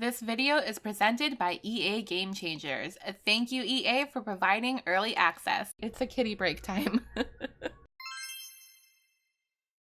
This video is presented by EA Game Changers. Thank you, EA, for providing early access. It's a kitty break time.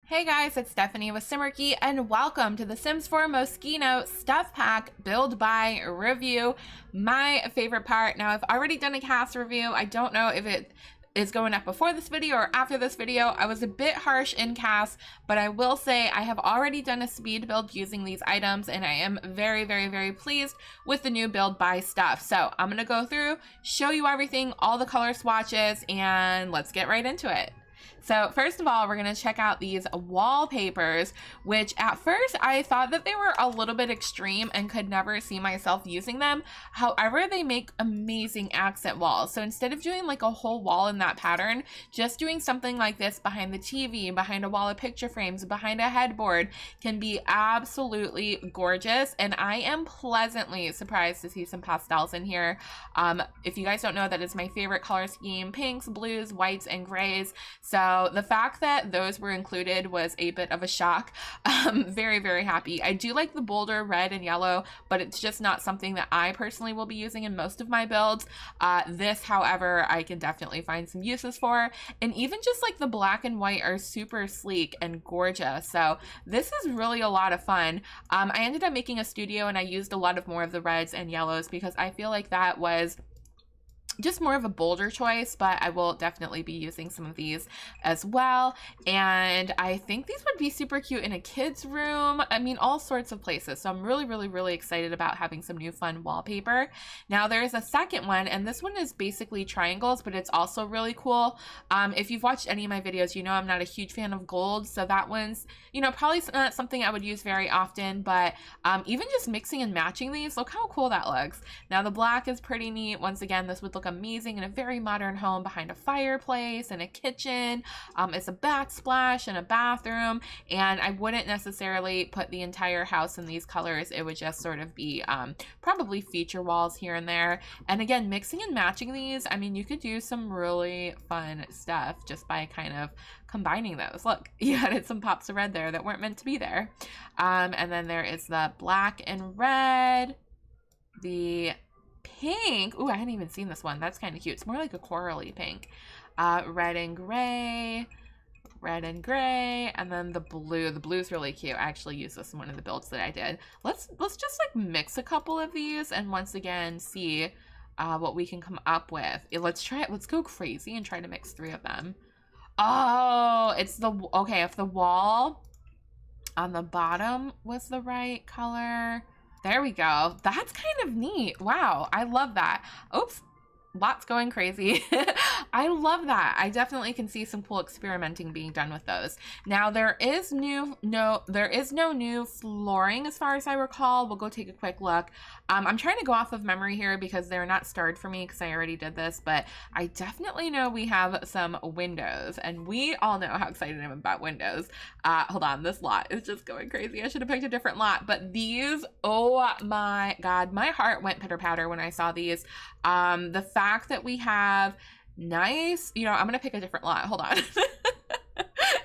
Hey guys, it's Stephanie with Simarchy, and welcome to the Sims 4 Moschino Stuff Pack Build Buy Review. My favorite part. Now, I've already done a cast review. I don't know if it is going up before this video or after this video. I was a bit harsh in cast, but I will say I have already done a speed build using these items, and I am very pleased with the new build buy stuff. So I'm gonna go through, show you everything, all the color swatches, and let's get right into it. So first of all, we're going to check out these wallpapers, which at first I thought that they were a little bit extreme and could never see myself using them. However, they make amazing accent walls. So instead of doing like a whole wall in that pattern, just doing something like this behind the TV, behind a wall of picture frames, behind a headboard can be absolutely gorgeous. And I am pleasantly surprised to see some pastels in here. If you guys don't know, that is my favorite color scheme: pinks, blues, whites, and grays. So the fact that those were included was a bit of a shock. Very happy. I do like the bolder red and yellow, but it's just not something that I personally will be using in most of my builds. This, however, I can definitely find some uses for. And even just like the black and white are super sleek and gorgeous. So this is really a lot of fun. I ended up making a studio and I used a lot of more of the reds and yellows because I feel like that was just more of a bolder choice, but I will definitely be using some of these as well. And I think these would be super cute in a kid's room. I mean, all sorts of places. So I'm really excited about having some new fun wallpaper. Now there's a second one, and this one is basically triangles, but it's also really cool. If you've watched any of my videos, you know I'm not a huge fan of gold. So that one's, you know, probably not something I would use very often, but even just mixing and matching these, look how cool that looks. Now the black is pretty neat. Once again, this would look amazing in a very modern home behind a fireplace and a kitchen. It's a backsplash and a bathroom, and I wouldn't necessarily put the entire house in these colors. It would just sort of be probably feature walls here and there. And again, mixing and matching these, I mean, you could do some really fun stuff just by kind of combining those. Look, you added some pops of red there that weren't meant to be there. And then there is the black and red, the pink. Ooh, I hadn't even seen this one. That's kind of cute. It's more like a corally pink. Red and gray, and then the blue. The blue's really cute. I actually used this in one of the builds that I did. Let's just like mix a couple of these and once again see what we can come up with. Let's try it. Let's go crazy and try to mix 3 of them. Oh, it's the, okay, if the wall on the bottom was the right color. There we go. That's kind of neat. Wow, I love that. Oops, lots going crazy. I love that. I definitely can see some cool experimenting being done with those. Now there is no new flooring as far as I recall. We'll go take a quick look. I'm trying to go off of memory here because they're not starred for me because I already did this, but I definitely know we have some windows, and we all know how excited I am about windows. Hold on, this lot is just going crazy. I should have picked a different lot, but these, oh my God, my heart went pitter patter when I saw these. The fact that we have nice, you know, I'm gonna pick a different lot. Hold on.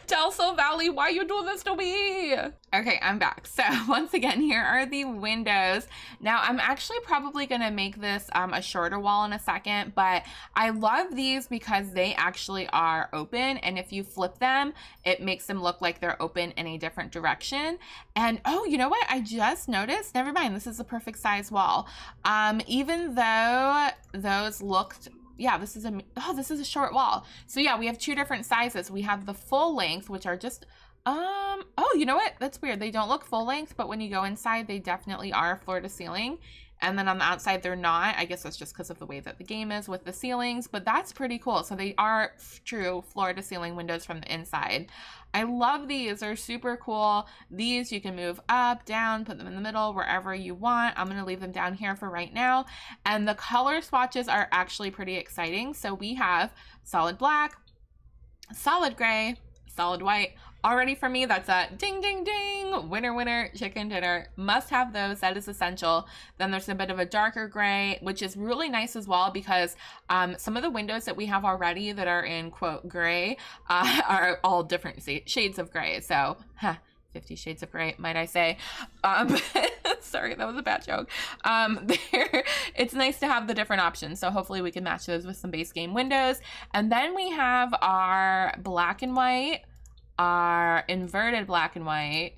Delso Valley, why you do this to me? Okay, I'm back. So once again, here are the windows. Now I'm actually probably gonna make this a shorter wall in a second, but I love these because they actually are open, and if you flip them, it makes them look like they're open in a different direction. And oh, you know what? I just noticed, never mind, this is the perfect size wall. Even though those looked, yeah, this is a short wall. So yeah, we have 2 different sizes. We have the full length, which are just, oh, you know what? That's weird. They don't look full length, but when you go inside, they definitely are floor to ceiling. And then on the outside, they're not. I guess that's just because of the way that the game is with the ceilings, but that's pretty cool. So they are true floor to ceiling windows from the inside. I love these. They're super cool. These you can move up, down, put them in the middle, wherever you want. I'm going to leave them down here for right now. And the color swatches are actually pretty exciting. So we have solid black, solid gray, solid white. Already for me, that's a ding, ding, ding, winner, chicken dinner. Must have those, that is essential. Then there's a bit of a darker gray, which is really nice as well because some of the windows that we have already that are in quote gray are all different shades of gray. So, 50 Shades of Grey, might I say. Sorry, that was a bad joke. It's nice to have the different options. So hopefully we can match those with some base game windows. And then we have our black and white, our inverted black and white,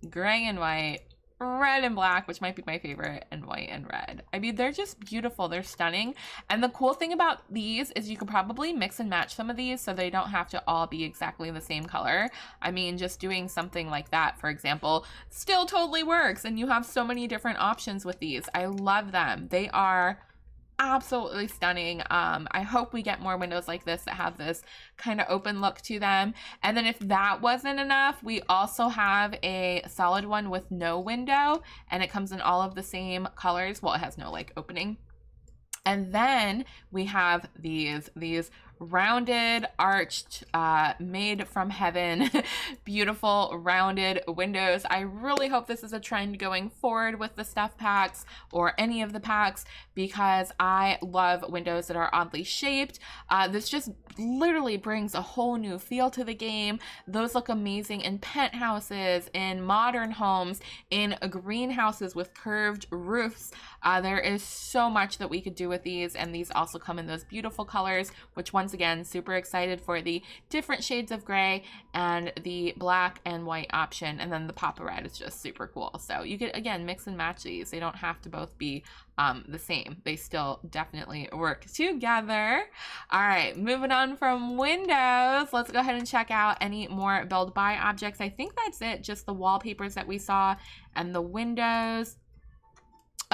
gray and white, red and black, which might be my favorite, and white and red. I mean, they're just beautiful. They're stunning. And the cool thing about these is you could probably mix and match some of these so they don't have to all be exactly the same color. I mean, just doing something like that, for example, still totally works. And you have so many different options with these. I love them. They are absolutely stunning. I hope we get more windows like this that have this kind of open look to them. And then if that wasn't enough, we also have a solid one with no window, and it comes in all of the same colors. Well, it has no like opening. And then we have these rounded, arched, made from heaven, beautiful rounded windows. I really hope this is a trend going forward with the stuff packs or any of the packs, because I love windows that are oddly shaped. This just literally brings a whole new feel to the game. Those look amazing in penthouses, in modern homes, in greenhouses with curved roofs. There is so much that we could do with these, and these also come in those beautiful colors, which once again, super excited for the different shades of gray and the black and white option. And then the pop of red is just super cool. So you could, again, mix and match these. They don't have to both be the same. They still definitely work together. All right, moving on from windows, let's go ahead and check out any more build buy objects. I think that's it, just the wallpapers that we saw and the windows.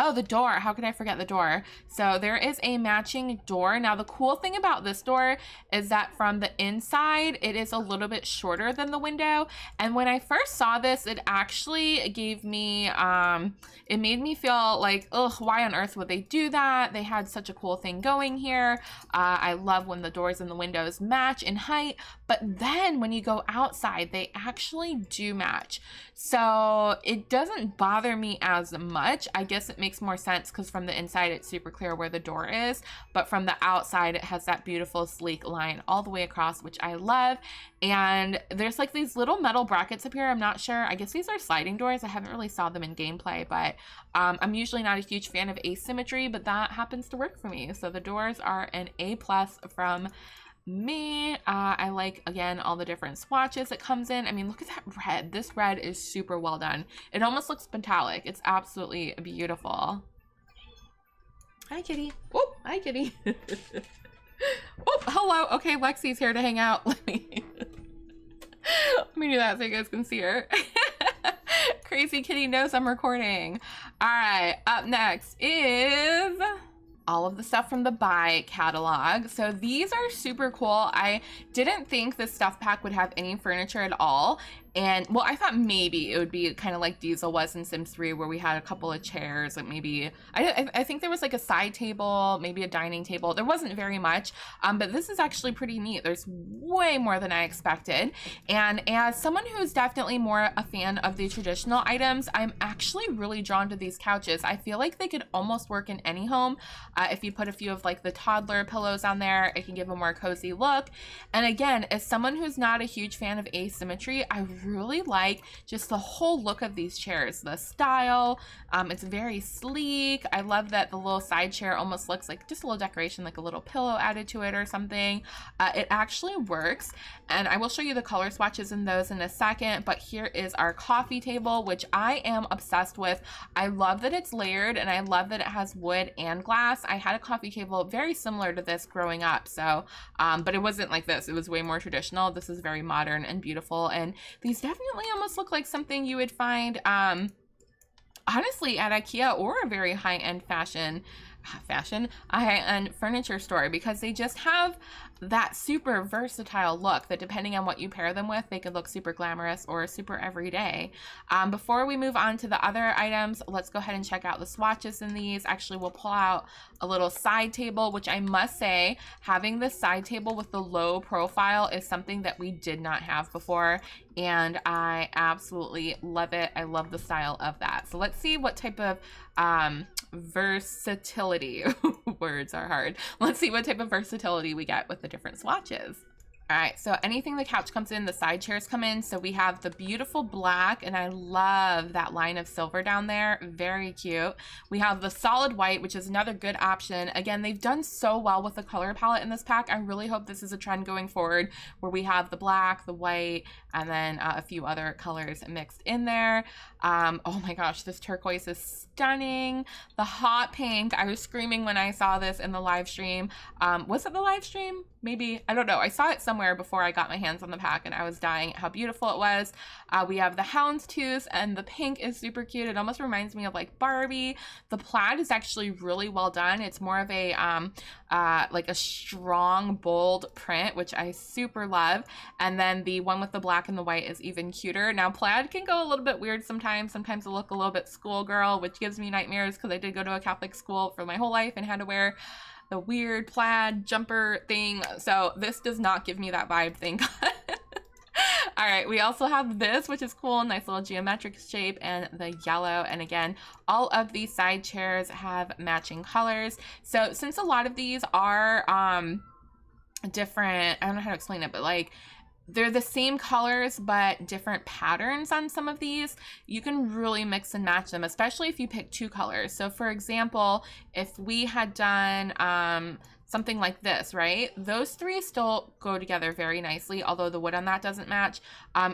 Oh, the door. How could I forget the door? So there is a matching door. Now, the cool thing about this door is that from the inside, it is a little bit shorter than the window. And when I first saw this, it actually gave me, it made me feel like, ugh, why on earth would they do that? They had such a cool thing going here. I love when the doors and the windows match in height, but then when you go outside, they actually do match. So it doesn't bother me as much. I guess it makes more sense because from the inside it's super clear where the door is, but from the outside it has that beautiful sleek line all the way across, which I love. And there's like these little metal brackets up here. I'm not sure, I guess these are sliding doors. I haven't really saw them in gameplay, but I'm usually not a huge fan of asymmetry, but that happens to work for me. So the doors are an A+ from me. I like, again, all the different swatches it comes in. I mean, look at that red. This red is super well done. It almost looks metallic. It's absolutely beautiful. Hi, kitty. Oh, hi, kitty. Oh, hello. Okay, Lexi's here to hang out. Let me do that so you guys can see her. Crazy kitty knows I'm recording. All right, up next is all of the stuff from the buy catalog. So these are super cool. I didn't think this stuff pack would have any furniture at all. And well, I thought maybe it would be kind of like Diesel was in Sims 3, where we had a couple of chairs, and maybe I think there was like a side table, maybe a dining table. There wasn't very much, but this is actually pretty neat. There's way more than I expected. And as someone who's definitely more a fan of the traditional items, I'm actually really drawn to these couches. I feel like they could almost work in any home. If you put a few of like the toddler pillows on there, it can give a more cozy look. And again, as someone who's not a huge fan of asymmetry, I really like just the whole look of these chairs, the style. It's very sleek. I love that the little side chair almost looks like just a little decoration, like a little pillow added to it or something. It actually works, and I will show you the color swatches in those in a second, but here is our coffee table, which I am obsessed with. I love that it's layered, and I love that it has wood and glass. I had a coffee table very similar to this growing up, so but it wasn't like this. It was way more traditional. This is very modern and beautiful, and these definitely almost look like something you would find honestly at IKEA or a very high-end high-end furniture store, because they just have that super versatile look that depending on what you pair them with, they could look super glamorous or super everyday. Before we move on to the other items, let's go ahead and check out the swatches in these. Actually, we'll pull out a little side table, which I must say, having this side table with the low profile is something that we did not have before, and I absolutely love it. I love the style of that. So let's see what type of versatility, words are hard. Let's see what type of versatility we get with the different swatches. All right, so anything the couch comes in, the side chairs come in. So we have the beautiful black, and I love that line of silver down there. Very cute. We have the solid white, which is another good option. Again, they've done so well with the color palette in this pack. I really hope this is a trend going forward where we have the black, the white, and then a few other colors mixed in there. Oh my gosh, this turquoise is stunning. The hot pink, I was screaming when I saw this in the live stream. Was it the live stream? Maybe, I don't know. I saw it somewhere before I got my hands on the pack and I was dying at how beautiful it was. We have the houndstooth, and the pink is super cute. It almost reminds me of like Barbie. The plaid is actually really well done. It's more of a like a strong, bold print, which I super love. And then the one with the black and the white is even cuter. Now plaid can go a little bit weird sometimes. Sometimes it look a little bit schoolgirl, which gives me nightmares because I did go to a Catholic school for my whole life and had to wear the weird plaid jumper thing. So this does not give me that vibe, thank God. All right, we also have this, which is cool, nice little geometric shape, and the yellow. And again, all of these side chairs have matching colors. So since a lot of these are different, I don't know how to explain it, but like they're the same colors but different patterns on some of these, you can really mix and match them, especially if you pick two colors. So for example, if we had done something like this, right? Those three still go together very nicely, although the wood on that doesn't match.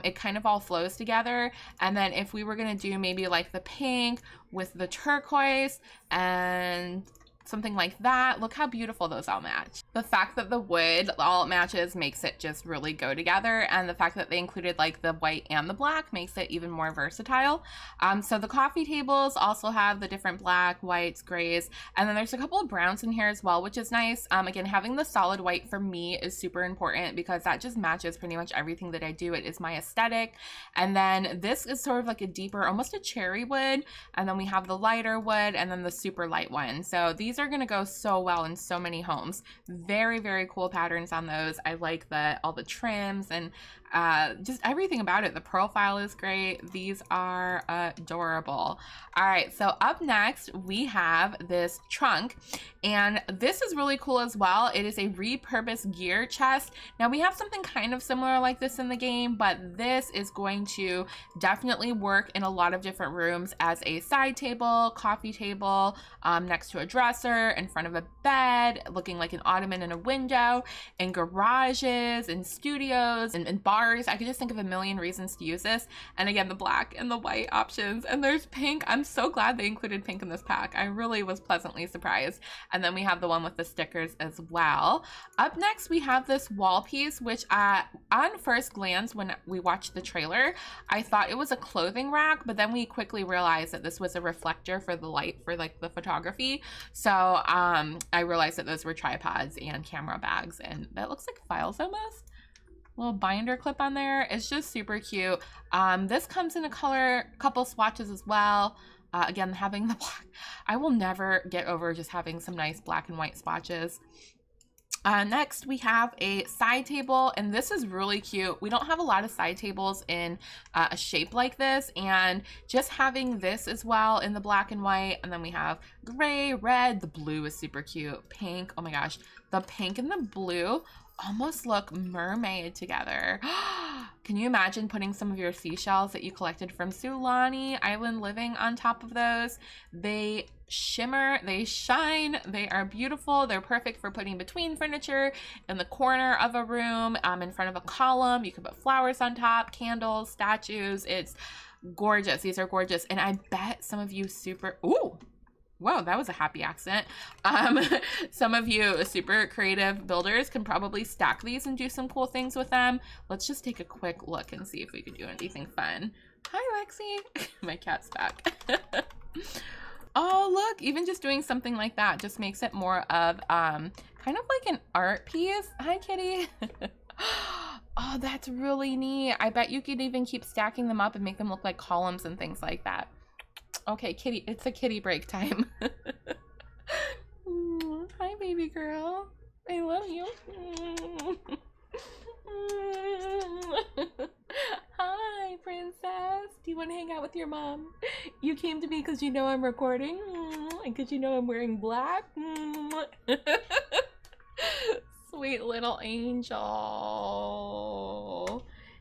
It kind of all flows together. And then if we were gonna do maybe like the pink with the turquoise and something like that, look how beautiful those all match. The fact that the wood all matches makes it just really go together, and the fact that they included like the white and the black makes it even more versatile. So the coffee tables also have the different black, whites, grays, and then there's a couple of browns in here as well, which is nice. Again, having the solid white for me is super important because that just matches pretty much everything that I do. It is my aesthetic. And then this is sort of like a deeper, almost a cherry wood, and then we have the lighter wood and then the super light one. So these are going to go so well in so many homes. Very, very cool patterns on those. I like all the trims and just everything about it. The profile is great. These are adorable. All right, so up next we have this trunk, and this is really cool as well. It is a repurposed gear chest. Now we have something kind of similar like this in the game, but this is going to definitely work in a lot of different rooms as a side table, coffee table, next to a dresser, in front of a bed, looking like an ottoman in a window, in garages, in studios, and bars. I could just think of a million reasons to use this. And again, the black and the white options, and there's pink. I'm so glad they included pink in this pack. I really was pleasantly surprised. And then we have the one with the stickers as well. Up next, we have this wall piece, which on first glance, when we watched the trailer, I thought it was a clothing rack, but then we quickly realized that this was a reflector for the light for like the photography. So I realized that those were tripods and camera bags, and that looks like files almost. Little binder clip on there. It's just super cute. This comes in a couple swatches as well. Again, having the black. I will never get over just having some nice black and white swatches. Next, we have a side table, and this is really cute. We don't have a lot of side tables in a shape like this, and just having this as well in the black and white, and then we have gray, red, the blue is super cute, pink, oh my gosh, the pink and the blue almost look mermaid together. Can you imagine putting some of your seashells that you collected from Sulani Island Living on top of those? They shimmer, they shine, they are beautiful. They're perfect for putting between furniture, in the corner of a room, in front of a column. You can put flowers on top, candles, statues. It's gorgeous. These are gorgeous. And I bet some of you ooh, whoa, that was a happy accent. Some of you super creative builders can probably stack these and do some cool things with them. Let's just take a quick look and see if we could do anything fun. Hi, Lexi. My cat's back. Oh, look, even just doing something like that just makes it more of kind of like an art piece. Hi, kitty. Oh, that's really neat. I bet you could even keep stacking them up and make them look like columns and things like that. Okay, kitty, it's a kitty break time. Hi, baby girl. I love you. Hi, princess. Do you want to hang out with your mom? You came to me because you know I'm recording and because you know I'm wearing black. Sweet little angel.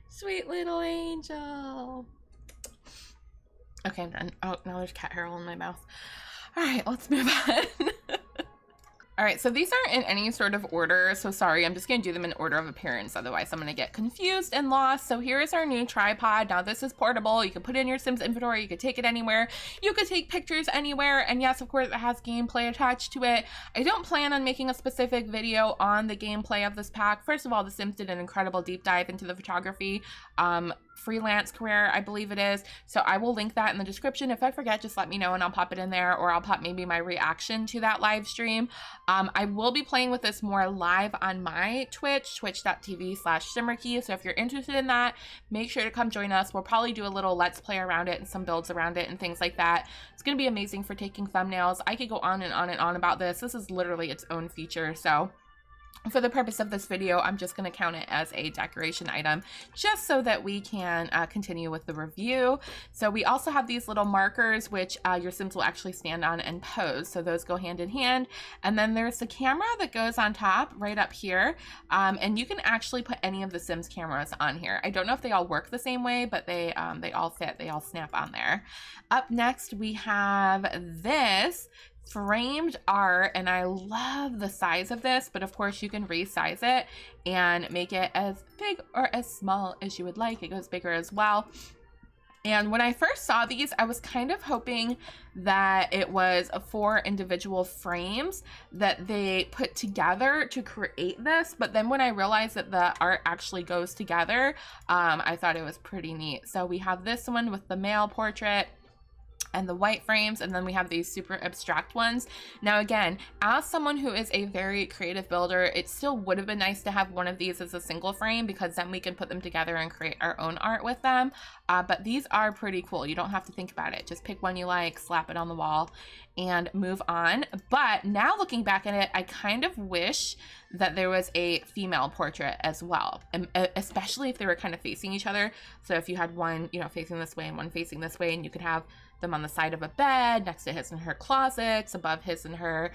Sweet little angel. Okay, I'm done. Oh, now there's cat hair all in my mouth. All right, let's move on. All right, so these aren't in any sort of order, so sorry, I'm just gonna do them in order of appearance, otherwise I'm gonna get confused and lost. So here is our new tripod. Now this is portable, you can put it in your Sims inventory, you could take it anywhere, you could take pictures anywhere, and yes, of course, it has gameplay attached to it. I don't plan on making a specific video on the gameplay of this pack. First of all, The Sims did an incredible deep dive into the photography freelance career, I believe it is. So I will link that in the description. If I forget, just let me know and I'll pop it in there, or I'll pop maybe my reaction to that live stream. I will be playing with this more live on my Twitch, twitch.tv/Simarchy. So if you're interested in that, make sure to come join us. We'll probably do a little let's play around it and some builds around it and things like that. It's going to be amazing for taking thumbnails. I could go on and on and on about this. This is literally its own feature. So for the purpose of this video, I'm just going to count it as a decoration item just so that we can continue with the review. So we also have these little markers, which your Sims will actually stand on and pose. So those go hand in hand. And then there's the camera that goes on top right up here. And you can actually put any of the Sims cameras on here. I don't know if they all work the same way, but they all fit. They all snap on there. Up next, we have this framed art, and I love the size of this, but of course you can resize it and make it as big or as small as you would like. It goes bigger as well. And when I first saw these, I was kind of hoping that it was 4 individual frames that they put together to create this. But then when I realized that the art actually goes together, I thought it was pretty neat. So we have this one with the male portrait and the white frames, and then we have these super abstract ones. Now again, as someone who is a very creative builder, it still would have been nice to have one of these as a single frame, because then we can put them together and create our own art with them. But these are pretty cool. You don't have to think about it. Just pick one you like, slap it on the wall, and move on. But now looking back at it, I kind of wish that there was a female portrait as well, and especially if they were kind of facing each other. So if you had one, you know, facing this way and one facing this way, and you could have them on the side of a bed, next to his and her closets, above his and her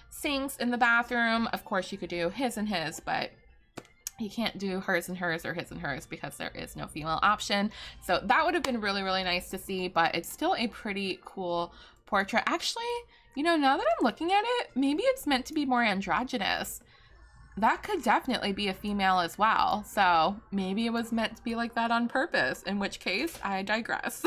sinks in the bathroom. Of course, you could do his and his, but you can't do hers and hers or his and hers because there is no female option. So that would have been really, really nice to see, but it's still a pretty cool portrait. Actually, you know, now that I'm looking at it, maybe it's meant to be more androgynous. That could definitely be a female as well. So maybe it was meant to be like that on purpose, in which case I digress.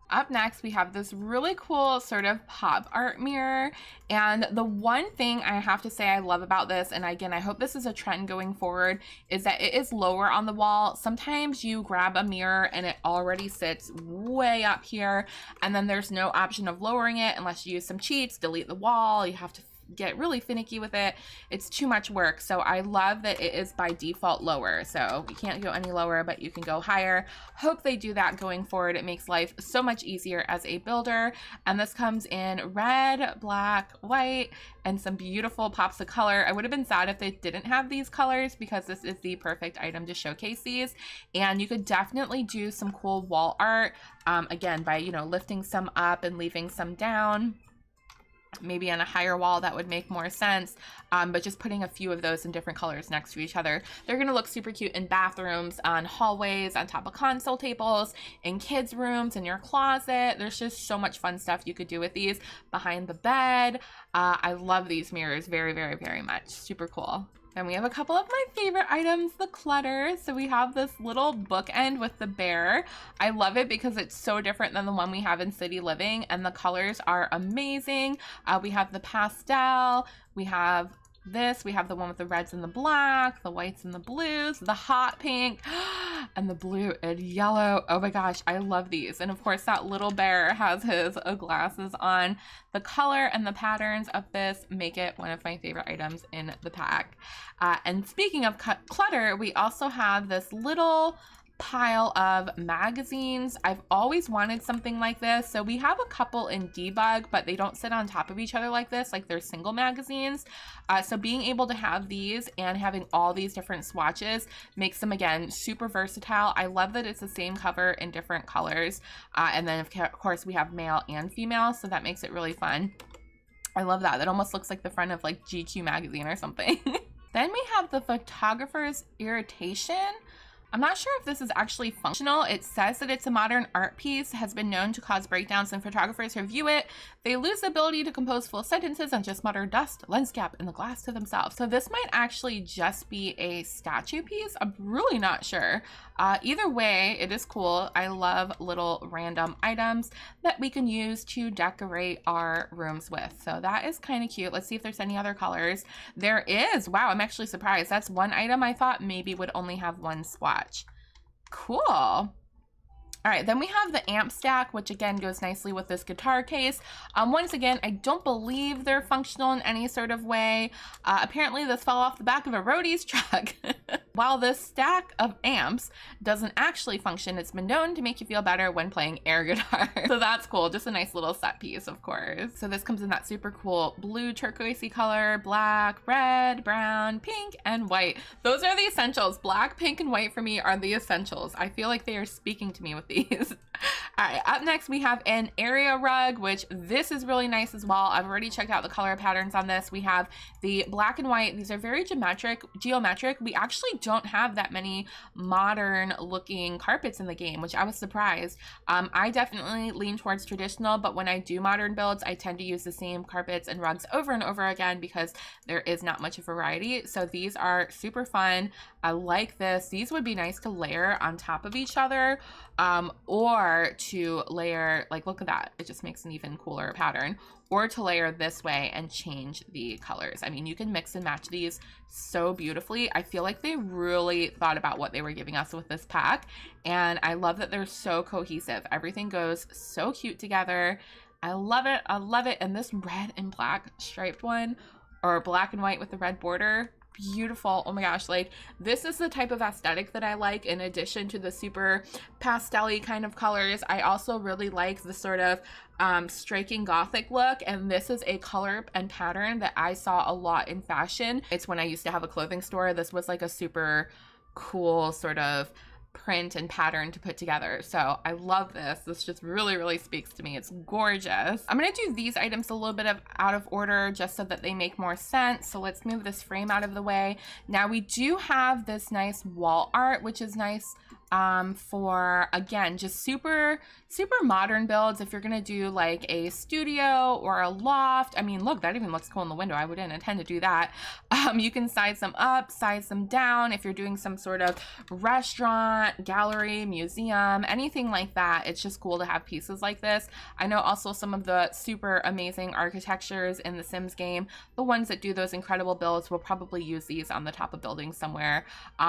Up next, we have this really cool sort of pop art mirror. And the one thing I have to say I love about this, and again, I hope this is a trend going forward, is that it is lower on the wall. Sometimes you grab a mirror and it already sits way up here, and then there's no option of lowering it unless you use some cheats, delete the wall. You have to get really finicky with it. It's too much work. So I love that it is by default lower. So you can't go any lower, but you can go higher. Hope they do that going forward. It makes life so much easier as a builder. And this comes in red, black, white, and some beautiful pops of color. I would have been sad if they didn't have these colors, because this is the perfect item to showcase these. And you could definitely do some cool wall art, again, by, you know, lifting some up and leaving some down. Maybe on a higher wall that would make more sense, but just putting a few of those in different colors next to each other. They're gonna look super cute in bathrooms, on hallways, on top of console tables, in kids' rooms, in your closet. There's just so much fun stuff you could do with these. Behind the bed. I love these mirrors very, very, very much. Super cool. Then we have a couple of my favorite items, the clutter. So we have this little bookend with the bear. I love it because it's so different than the one we have in City Living, and the colors are amazing. We have the pastel, we have this, we have the one with the reds and the black, the whites and the blues, the hot pink, and the blue and yellow. Oh my gosh, I love these. And of course that little bear has his glasses on. The color and the patterns of this make it one of my favorite items in the pack. And speaking of clutter, we also have this little pile of magazines. I've always wanted something like this. So we have a couple in debug, but they don't sit on top of each other like this, like they're single magazines. So being able to have these and having all these different swatches makes them, again, super versatile. I love that it's the same cover in different colors. And then of course we have male and female, so that makes it really fun. I love that. That almost looks like the front of like GQ magazine or something. Then we have the photographer's irritation. I'm not sure if this is actually functional. It says that it's a modern art piece, has been known to cause breakdowns when photographers review it. They lose the ability to compose full sentences and just mutter dust, lens cap, and the glass to themselves. So this might actually just be a statue piece. I'm really not sure. Either way, it is cool. I love little random items that we can use to decorate our rooms with. So that is kind of cute. Let's see if there's any other colors. There is. Wow, I'm actually surprised. That's one item I thought maybe would only have one swatch. Cool. All right, then we have the amp stack, which again goes nicely with this guitar case. Once again, I don't believe they're functional in any sort of way. Apparently this fell off the back of a roadie's truck. While this stack of amps doesn't actually function, it's been known to make you feel better when playing air guitar. So that's cool, just a nice little set piece, of course. So this comes in that super cool blue turquoisey color, black, red, brown, pink, and white. Those are the essentials. Black, pink, and white for me are the essentials. I feel like they are speaking to me with these. All right, up next we have an area rug, which this is really nice as well. I've already checked out the color patterns on this. We have the black and white. These are very geometric. We actually don't have that many modern looking carpets in the game, which I was surprised. I definitely lean towards traditional, but when I do modern builds, I tend to use the same carpets and rugs over and over again because there is not much of variety. So these are super fun. I like this. These would be nice to layer on top of each other, or to layer, like, look at that. It just makes an even cooler pattern. Or to layer this way and change the colors. I mean, you can mix and match these so beautifully. I feel like they really thought about what they were giving us with this pack. And I love that they're so cohesive. Everything goes so cute together. I love it. I love it. And this red and black striped one, or black and white with the red border, beautiful. Oh my gosh, like this is the type of aesthetic that I like. In addition to the super pastel-y kind of colors, I also really like the sort of striking gothic look, and this is a color and pattern that I saw a lot in fashion. It's when I used to have a clothing store. This was like a super cool sort of print and pattern to put together. So I love this. This just really, really speaks to me. It's gorgeous. I'm going to do these items a little bit out of order just so that they make more sense. So let's move this frame out of the way. Now we do have this nice wall art, which is nice for, again, just super modern builds. If you're gonna do like a studio or a loft, I mean, look, that even looks cool in the window. I wouldn't intend to do that. You can size them up, size them down. If you're doing some sort of restaurant, gallery, museum, anything like that, it's just cool to have pieces like this. I know also some of the super amazing architectures in the Sims game, the ones that do those incredible builds will probably use these on the top of buildings somewhere.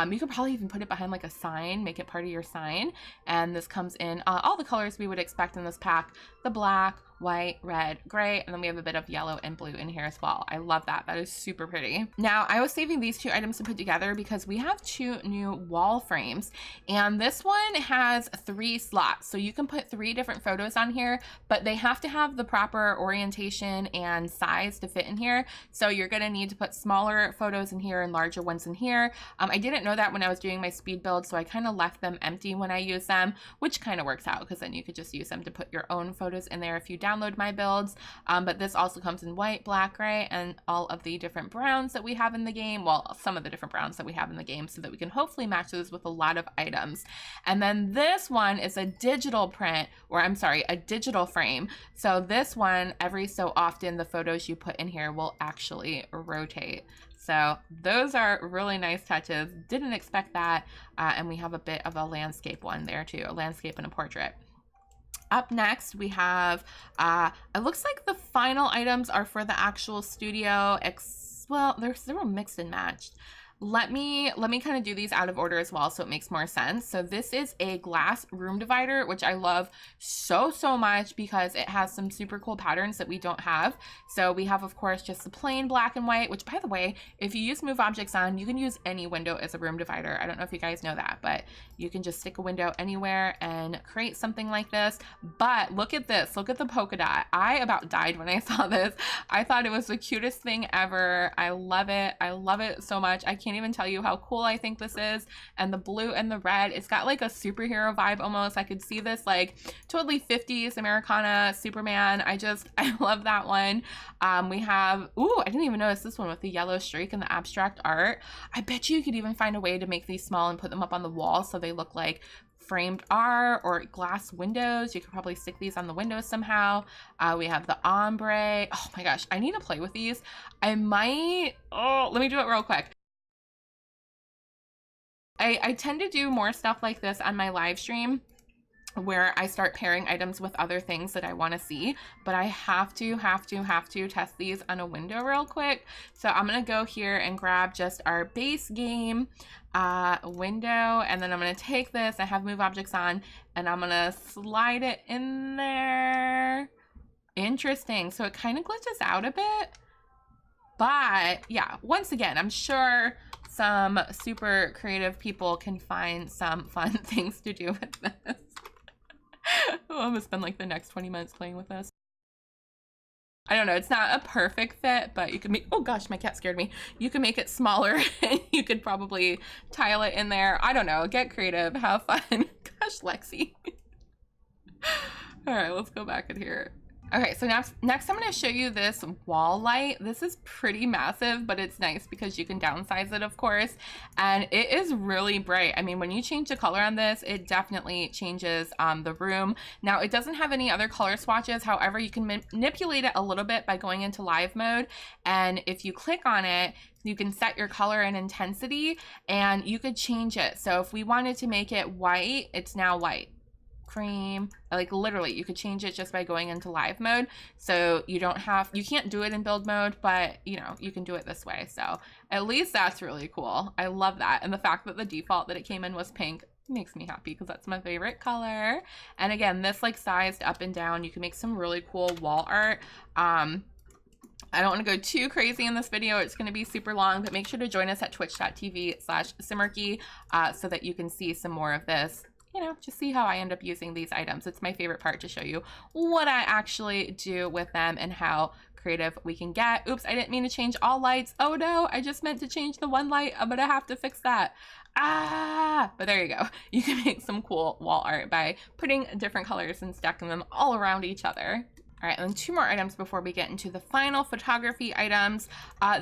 You could probably even put it behind like a sign, make it part of your sign. And this comes in all the colors we would expect in this pack: the black, white, red, gray, and then we have a bit of yellow and blue in here as well. I love that. That is super pretty. Now, I was saving these two items to put together because we have two new wall frames, and this one has 3 slots. So you can put 3 different photos on here, but they have to have the proper orientation and size to fit in here. So you're gonna need to put smaller photos in here and larger ones in here. I didn't know that when I was doing my speed build, so I kind of left them empty when I use them, which kind of works out because then you could just use them to put your own photos in there if you download my builds. But this also comes in white, black, gray, and all of the different browns that we have in the game. Well, some of the different browns that we have in the game, so that we can hopefully match those with a lot of items. And then this one is a digital print, or I'm sorry, a digital frame. So this one, every so often, the photos you put in here will actually rotate. So those are really nice touches. Didn't expect that. And we have a bit of a landscape one there too, a landscape and a portrait. Up next, we have, it looks like the final items are for the actual studio. Well, they were mixed and matched. Let me kind of do these out of order as well so it makes more sense. So this is a glass room divider, which I love so much because it has some super cool patterns that we don't have. So we have, of course, just the plain black and white, which, by the way, if you use Move Objects on, you can use any window as a room divider. I don't know if you guys know that, but you can just stick a window anywhere and create something like this. But look at this. Look at the polka dot. I about died when I saw this. I thought it was the cutest thing ever. I love it. I love it so much. I can't can't even tell you how cool I think this is. And the blue and the red, it's got like a superhero vibe almost. I could see this like totally 50s Americana Superman. I love that one. We have, ooh, I didn't even notice this one with the yellow streak and the abstract art. I bet you could even find a way to make these small and put them up on the wall so they look like framed art or glass windows. You could probably stick these on the windows somehow. We have the ombre. Oh my gosh, I need to play with these. I might, oh, let me do it real quick. I tend to do more stuff like this on my live stream where I start pairing items with other things that I want to see, but I have to test these on a window real quick. So I'm gonna go here and grab just our base game window, and then I'm gonna take this, I have move objects on, and I'm gonna slide it in there. Interesting, so it kind of glitches out a bit, but yeah, once again, I'm sure some super creative people can find some fun things to do with this. Oh, I'm gonna spend like the next 20 minutes playing with this. I don't know, it's not a perfect fit, but you can make, oh gosh, my cat scared me. You can make it smaller and you could probably tile it in there. I don't know, get creative, have fun. Gosh, Lexi. All right, let's go back in here. Okay, so next I'm going to show you this wall light. This is pretty massive, but it's nice because you can downsize it, of course, and it is really bright. I mean, when you change the color on this, it definitely changes the room. Now, it doesn't have any other color swatches. However, you can manipulate it a little bit by going into live mode, and if you click on it, you can set your color and intensity, and you could change it. So if we wanted to make it white, it's now white. Cream, like literally you could change it just by going into live mode, so you can't do it in build mode, but you know, you can do it this way. So at least that's really cool. I love that, and the fact that the default that it came in was pink makes me happy because that's my favorite color. And again, this like sized up and down, you can make some really cool wall art. I don't want to go too crazy in this video, it's going to be super long, but make sure to join us at twitch.tv/Simarchy so that you can see some more of this. You know, just see how I end up using these items. It's my favorite part, to show you what I actually do with them and how creative we can get. Oops, I didn't mean to change all lights. Oh no, I just meant to change the one light. I'm gonna have to fix that. But there you go. You can make some cool wall art by putting different colors and stacking them all around each other. All right, and then 2 more items before we get into the final photography items.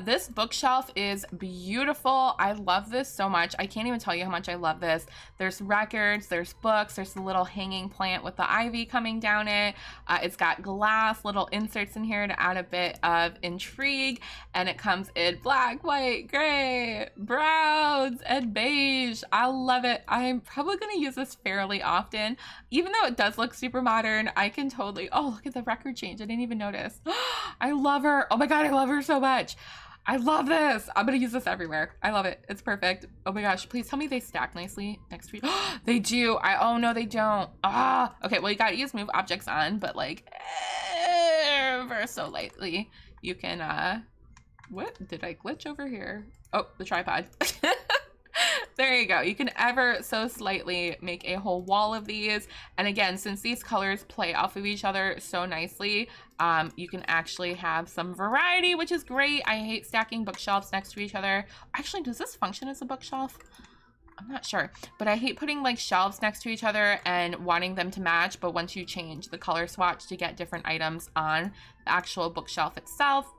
This bookshelf is beautiful. I love this so much. I can't even tell you how much I love this. There's records, there's books, there's a little hanging plant with the ivy coming down it. It's got glass little inserts in here to add a bit of intrigue, and it comes in black, white, gray, browns, and beige. I love it. I'm probably gonna use this fairly often. Even though it does look super modern, I can totally, oh, look at the record change. I didn't even notice. I love her. Oh my god, I love her so much. I love this. I'm gonna use this everywhere. I love it. It's perfect. Oh my gosh, please tell me they stack nicely next to each. They do. Oh no, they don't. Okay, well, you gotta use move objects on, but like ever so lightly you can what did I glitch over here? Oh, the tripod. There you go. You can ever so slightly make a whole wall of these. And again, since these colors play off of each other so nicely, you can actually have some variety, which is great. I hate stacking bookshelves next to each other. Actually, does this function as a bookshelf? I'm not sure, but I hate putting like shelves next to each other and wanting them to match. But once you change the color swatch to get different items on the actual bookshelf itself,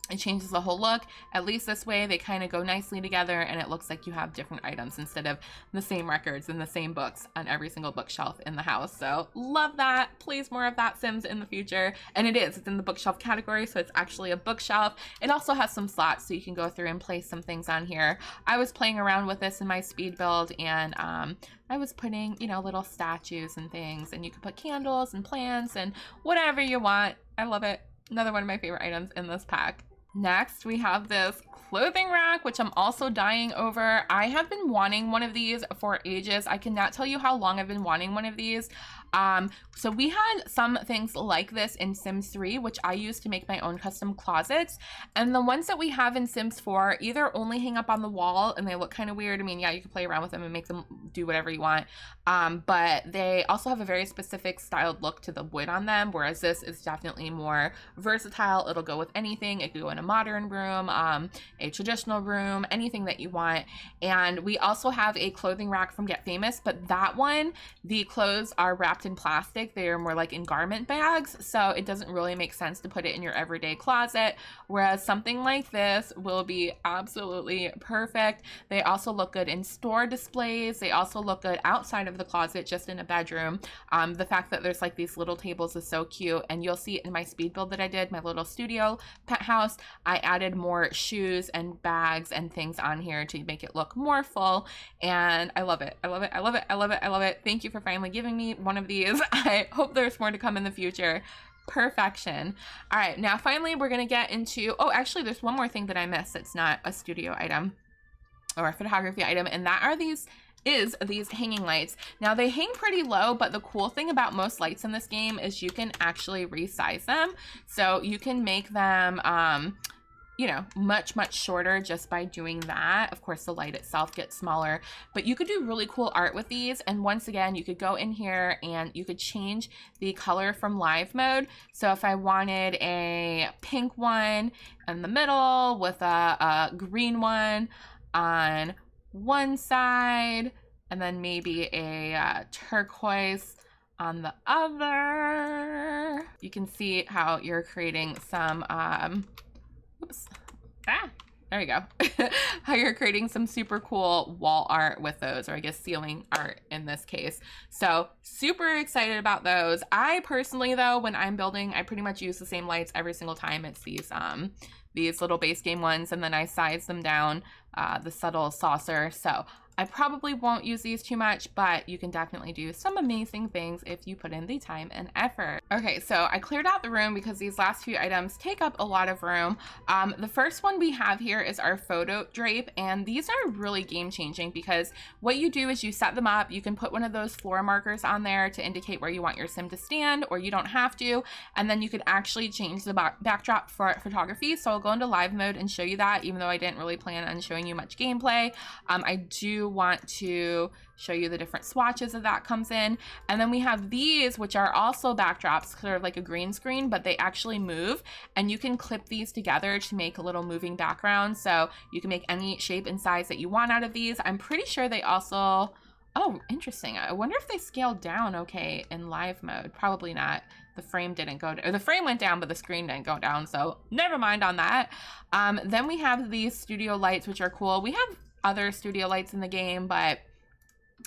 it changes the whole look. At least this way they kind of go nicely together, and it looks like you have different items instead of the same records and the same books on every single bookshelf in the house. So love that. Please, more of that, Sims, in the future. And it's in the bookshelf category, so it's actually a bookshelf. It also has some slots so you can go through and place some things on here. I was playing around with this in my speed build, and I was putting, you know, little statues and things, and you can put candles and plants and whatever you want. I love it. Another one of my favorite items in this pack. Next, we have this clothing rack, which I'm also dying over. I have been wanting one of these for ages. I cannot tell you how long I've been wanting one of these. So we had some things like this in Sims 3, which I use to make my own custom closets. And the ones that we have in Sims 4 either only hang up on the wall and they look kind of weird. I mean, yeah, you can play around with them and make them do whatever you want. But they also have a very specific styled look to the wood on them, whereas this is definitely more versatile. It'll go with anything. It could go in a modern room, a traditional room, anything that you want. And we also have a clothing rack from Get Famous, but that one, the clothes are wrapped in plastic. They are more like in garment bags, so it doesn't really make sense to put it in your everyday closet, whereas something like this will be absolutely perfect. They also look good in store displays. They also look good outside of the closet, just in a bedroom. The fact that there's like these little tables is so cute, and you'll see it in my speed build that I did, my little studio pet house. I added more shoes and bags and things on here to make it look more full, and I love it. I love it. I love it. I love it. I love it. Thank you for finally giving me one of these. I hope there's more to come in the future. Perfection. All right, now finally we're gonna get into, oh, actually there's one more thing that I missed that's not a studio item or a photography item, and that are these hanging lights. Now they hang pretty low, but the cool thing about most lights in this game is you can actually resize them. So you can make them you know, much shorter just by doing that. Of course, the light itself gets smaller, but you could do really cool art with these. And once again, you could go in here and you could change the color from live mode. So if I wanted a pink one in the middle with a green one on one side, and then maybe a turquoise on the other, you can see how you're creating some there you go. How you're creating some super cool wall art with those, or I guess ceiling art in this case. So super excited about those. I personally though, when I'm building, I pretty much use the same lights every single time. It's these little base game ones, and then I size them down, the subtle saucer. So I probably won't use these too much, but you can definitely do some amazing things if you put in the time and effort. Okay, so I cleared out the room because these last few items take up a lot of room. The first one we have here is our photo drape, and these are really game changing because what you do is you set them up. You can put one of those floor markers on there to indicate where you want your sim to stand, or you don't have to, and then you could actually change the backdrop for photography. So I'll go into live mode and show you that, even though I didn't really plan on showing you much gameplay. I do want to show you the different swatches that comes in. And then we have these, which are also backdrops, sort of like a green screen, but they actually move, and you can clip these together to make a little moving background. So you can make any shape and size that you want out of these. I'm pretty sure they also, oh, interesting. I wonder if they scaled down okay in live mode. Probably not. The frame didn't go down, or the frame went down, but the screen didn't go down. So never mind on that. Then we have these studio lights, which are cool. We have other studio lights in the game, but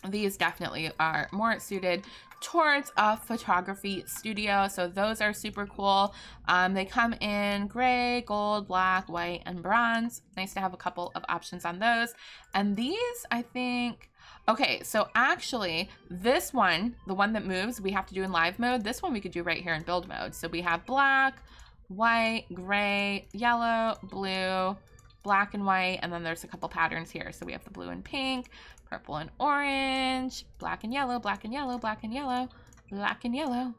these definitely are more suited towards a photography studio. So those are super cool. They come in gray, gold, black, white, and bronze. Nice to have a couple of options on those. And these, I think, okay, so actually this one, the one that moves, we have to do in live mode. This one we could do right here in build mode. So we have black, white, gray, yellow, blue, black and white, and then there's a couple patterns here. So we have the blue and pink, purple and orange, black and yellow, black and yellow, black and yellow, black and yellow.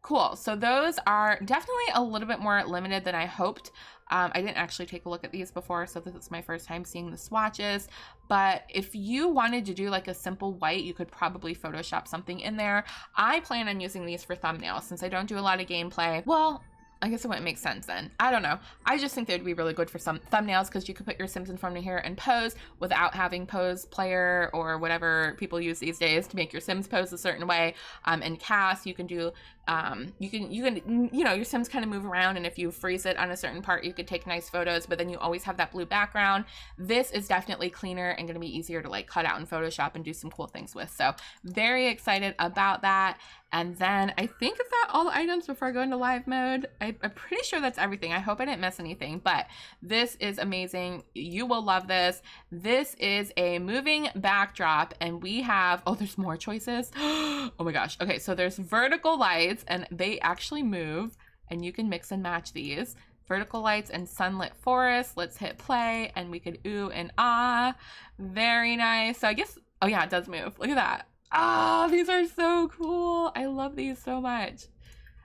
Cool. So those are definitely a little bit more limited than I hoped. I didn't actually take a look at these before, so this is my first time seeing the swatches. But if you wanted to do like a simple white, you could probably Photoshop something in there. I plan on using these for thumbnails since I don't do a lot of gameplay. Well, I guess it wouldn't make sense then. I don't know. I just think they'd be really good for some thumbnails because you could put your Sims in front of here and pose without having pose player or whatever people use these days to make your Sims pose a certain way. And cast, you can do, you know, your Sims kind of move around, and if you freeze it on a certain part, you could take nice photos, but then you always have that blue background. This is definitely cleaner and going to be easier to like cut out in Photoshop and do some cool things with. So very excited about that. And then I think is that all the items before I go into live mode. I'm pretty sure that's everything. I hope I didn't miss anything, but this is amazing. You will love this. This is a moving backdrop, and we have, oh, there's more choices. Oh my gosh. Okay, so there's vertical lights, and they actually move, and you can mix and match these. Vertical lights and sunlit forest. Let's hit play, and we could ooh and ah. Very nice. So I guess, oh yeah, it does move. Look at that. Ah, these are so cool. I love these so much.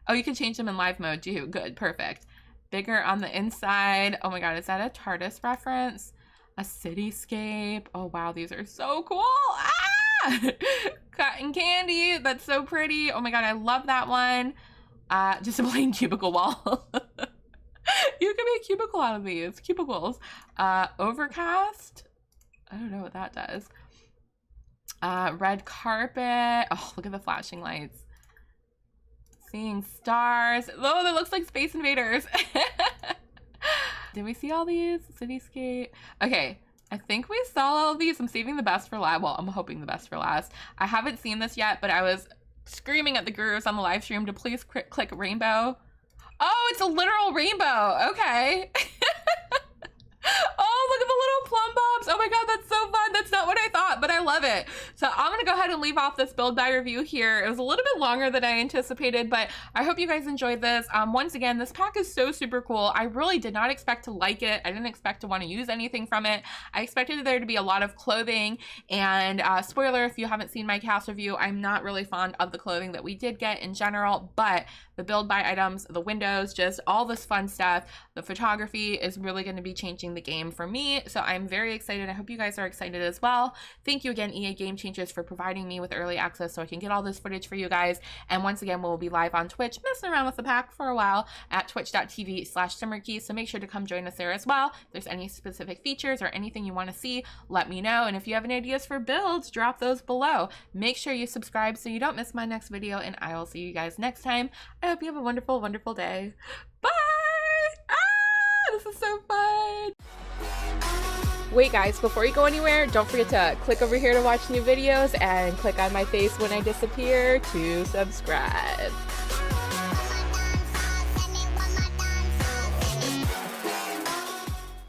Oh, you can change them in live mode too. Good, perfect. Bigger on the inside. Oh my god, is that a TARDIS reference? A cityscape. Oh wow, these are so cool. Ah! Cotton candy. That's so pretty. Oh my god, I love that one. Just a plain cubicle wall. You can a cubicle out of these. Cubicles. Overcast. I don't know what that does. Red carpet. Oh, look at the flashing lights. Seeing stars. Oh, that looks like Space Invaders. Did we see all these? Cityscape. Okay. I think we saw all of these. I'm saving the best for last. Well, I'm hoping the best for last. I haven't seen this yet, but I was screaming at the gurus on the live stream to please click rainbow. Oh, it's a literal rainbow. Okay. Oh, look at the little plum bobs. Oh my god, that's so fun. That's not what I thought, but I love it. So I'm gonna go ahead and leave off this build by review here. It was a little bit longer than I anticipated, but I hope you guys enjoyed this. Once again, this pack is so super cool. I really did not expect to like it. I didn't expect to want to use anything from it. I expected there to be a lot of clothing, and spoiler, if you haven't seen my cast review, I'm not really fond of the clothing that we did get in general, but the build by items, the windows, just all this fun stuff, the photography is really going to be changing the game for me. So I'm very excited. I hope you guys are excited as well. Thank you again, EA Game Changers, for providing me with early access so I can get all this footage for you guys. And once again, we'll be live on Twitch, messing around with the pack for a while at twitch.tv/Simarchy. So make sure to come join us there as well. If there's any specific features or anything you want to see, let me know. And if you have any ideas for builds, drop those below. Make sure you subscribe so you don't miss my next video, and I will see you guys next time. I hope you have a wonderful, wonderful day. Bye! Ah, this is so fun! Wait guys, before you go anywhere, don't forget to click over here to watch new videos and click on my face when I disappear to subscribe.